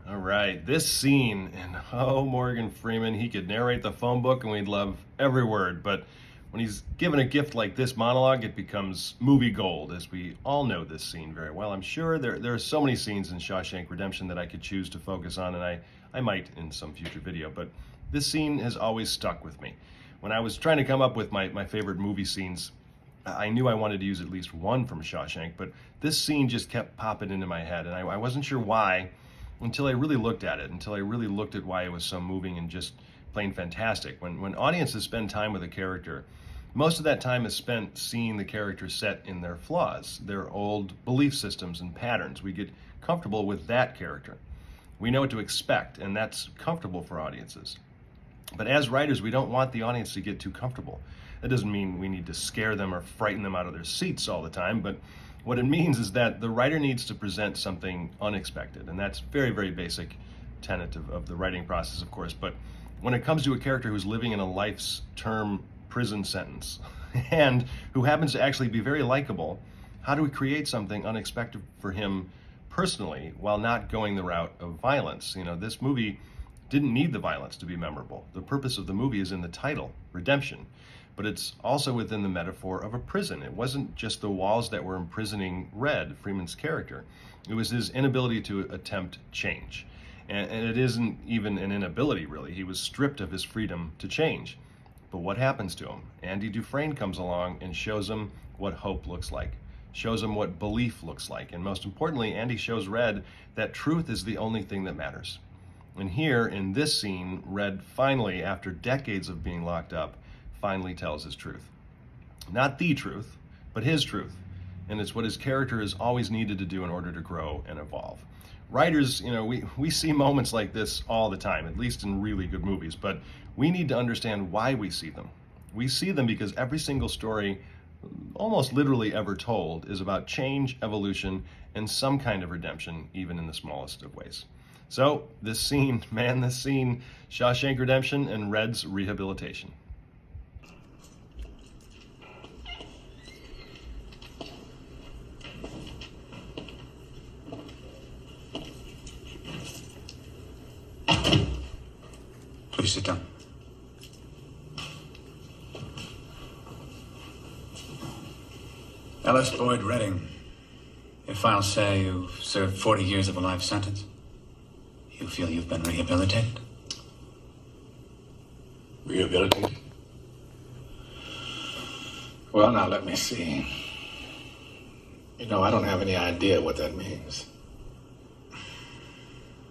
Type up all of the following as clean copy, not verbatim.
All right, this scene, and oh, Morgan Freeman, he could narrate the phone book and we'd love every word, but when he's given a gift like this monologue, it becomes movie gold, as we all know this scene very well. I'm sure there are so many scenes in Shawshank Redemption that I could choose to focus on, and I might in some future video, but this scene has always stuck with me. When I was trying to come up with my favorite movie scenes, I knew I wanted to use at least one from Shawshank, but this scene just kept popping into my head, and I wasn't sure why until I really looked at it, until I really looked at why it was so moving and just plain fantastic. When audiences spend time with a character, most of that time is spent seeing the character set in their flaws, their old belief systems and patterns. We get comfortable with that character. We know what to expect, and that's comfortable for audiences. But as writers, we don't want the audience to get too comfortable. That doesn't mean we need to scare them or frighten them out of their seats all the time, but what it means is that the writer needs to present something unexpected, and that's very, very basic tenet of the writing process, of course. But when it comes to a character who's living in a life's term prison sentence and who happens to actually be very likable, how do we create something unexpected for him personally while not going the route of violence? You know, this movie didn't need the violence to be memorable. The purpose of the movie is in the title, Redemption, but it's also within the metaphor of a prison. It wasn't just the walls that were imprisoning Red, Freeman's character. It was his inability to attempt change. And it isn't even an inability, really. He was stripped of his freedom to change. But what happens to him? Andy Dufresne comes along and shows him what hope looks like, shows him what belief looks like, and most importantly, Andy shows Red that truth is the only thing that matters. And here, in this scene, Red finally, after decades of being locked up, finally tells his truth. Not the truth, but his truth. And it's what his character has always needed to do in order to grow and evolve. Writers, you know, we see moments like this all the time, at least in really good movies, but we need to understand why we see them. We see them because every single story, almost literally ever told, is about change, evolution, and some kind of redemption, even in the smallest of ways. So this scene, Shawshank Redemption and Red's rehabilitation. Please sit down. Ellis Boyd Redding, if I'll say you've served 40 years of a life sentence, you feel you've been rehabilitated? Rehabilitated? Well, now let me see. You know, I don't have any idea what that means.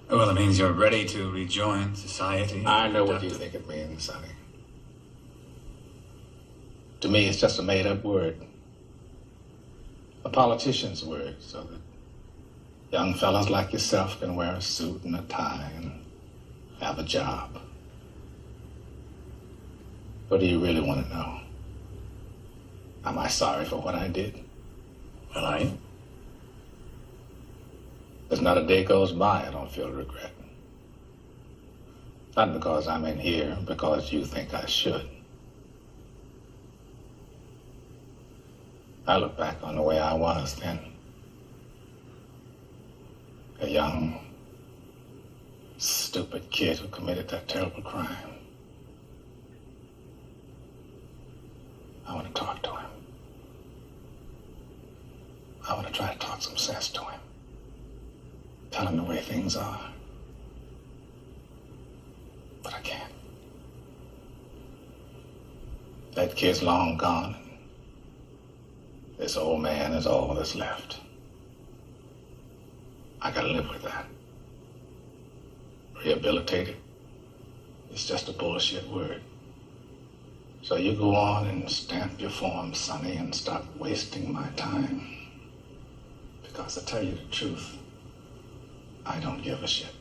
Well, it means you're ready to rejoin society. I know what you think it means, Sonny. To me, it's just a made-up word. A politician's word, so that young fellas like yourself can wear a suit and a tie and have a job. What do you really want to know? Am I sorry for what I did? Well, I am. There's not a day goes by I don't feel regret. Not because I'm in here, because you think I should. I look back on the way I was then. A young, stupid kid who committed that terrible crime. I want to talk to him. I want to try to talk some sense to him. Tell him the way things are. But I can't. That kid's long gone. This old man is all that's left. I gotta live with that. Rehabilitated. It's just a bullshit word. So you go on and stamp your form, Sonny, and stop wasting my time. Because to tell you the truth, I don't give a shit.